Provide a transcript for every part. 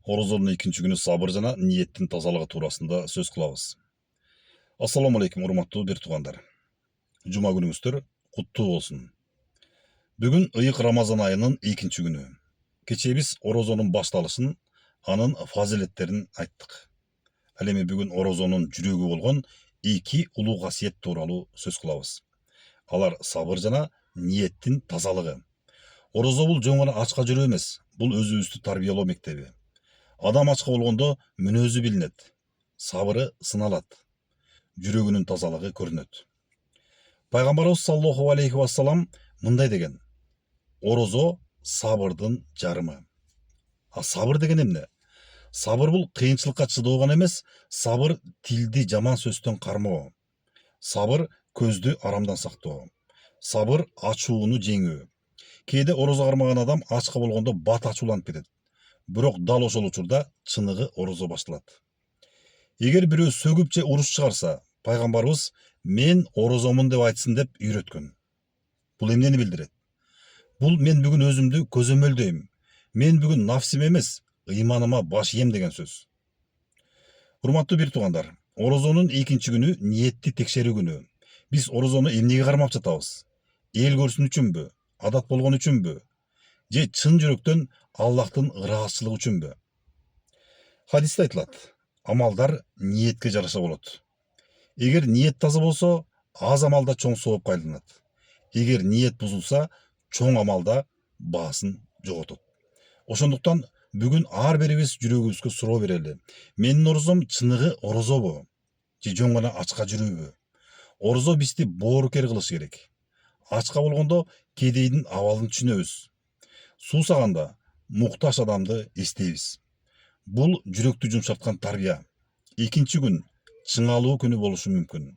Оразаның экинчи күнү сабыр жана ниеттин тазалыгы туурасында сөз кылабыз. Ассаламу алейкум, урматтуу бир туугандар. Жума күнүңүздөр куттуу болсун. Бүгүн ыйык Рамазан айынын экинчи күнү. Кечээ биз орозонун башталышын, анын фазилеттерин айттык. Ал эми бүгүн орозонун жүрөгү болгон эки улуу касиет тууралуу сөз кылабыз. Алар сабыр жана ниеттин тазалыгы. Орозо бул жөн гана ачка жүрүү эмес, бул өзүбүздү тарбиялоо мектеби. Адам ачка болгондо мүнөзү билинет, сабыры сыналат, жүрөгүнүн тазалыгы көрүнөт. Пайгамбарыбыз саллаллаху алейхи вассалам мындай деген: орозо сабырдын жарымы. А сабыр деген эмне? Сабыр бул кыйынчылыкка чыдоо гана эмес, сабыр тилди жаман сөздөн кармоо. Сабыр көздү арамдан сактоо. Сабыр ачууну жеңүү. Кээде орозо кармаган адам ачка болгондо бат ачууланып кетет. Бирок дал ошол учурда чыныгы орозо башталат. Эгер бирөө сөгүп же уруш чыгарса, пайгамбарыбыз мен орозомун деп айтсын деп үйрөткөн. Бул эмнени билдирет? Бул мен бүгүн өзүмдү көзөмөлдөйм. Мен бүгүн нафсиме эмес, ыйманыма баш ийем деген сөз. Урматтуу бир туугандар, орозонун экинчи күнү ниетти текшерүү күнү. Биз орозону эмнеге кармап жатабыз? Эл көрсүн үчүнбү? Адат болгон үчүнбү? Же чын жүрөктөн Аллахтын ыраазычылыгы үчүнбү? Хадисте айтылат: амалдар ниетке жараша болот. Эгер ниет таза болсо, аз амалда чоң соопка айланат. Эгер ниет бузулса, чоң амалда баасын жоготот. Ошондуктан бүгүн ар бирибиз жүрөгүбүзгө суроо берели. Менин орозом чыныгы орозобу? Же жөн гана ачка жүрүүбү? Орозо бизди боорукер кылыш керек. Ачка болгондо кедейдин абалын түшүнөбүз. Суусаганда муктаж адамды эстейбиз. Бул жүрөктү жумшарткан тарбия. Экинчи күн чыңалуу күнү болушу мүмкүн.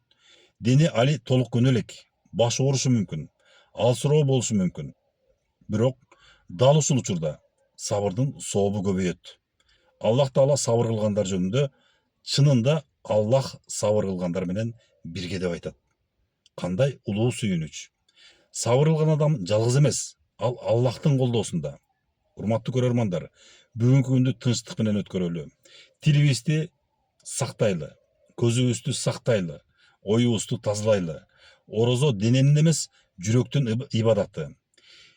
Дене али толук көнө элек, баш оорушу мүмкүн, алсыроо болушу мүмкүн. Бирок дал ушул учурда сабырдын сообу көбөйөт. Аллах Таала сабыр кылгандар жөнүндө чынында Аллах сабыр кылгандар менен бирге деп айтат. Кандай улуу сүйүнүч. Сабыр кылган адам жалгыз эмес, ал Аллахтын колдоосунда. Урматтуу көрөрмандар, бүгүнкү күндү тынчтык менен өткөрөлү. Тилибизди сактайлы, көзүбүздү сактайлы, оюбузду тазалайлы. Орозо дененин эмес, жүрөктүн ибадаты.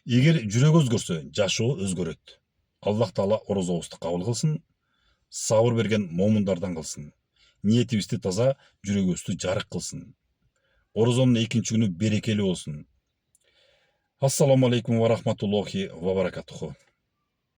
Эгер жүрөк өзгөрсө, жашоо өзгөрөт. Аллах Таала орозобузду кабыл кылсын, сабыр берген момундардан кылсын. Ниетибизди таза, жүрөгүбүздү жарык кылсын. Орозонун экинчи күнү берекелүү болсун. Ассаламу алейкум ва рахматуллахи ва баракатуху.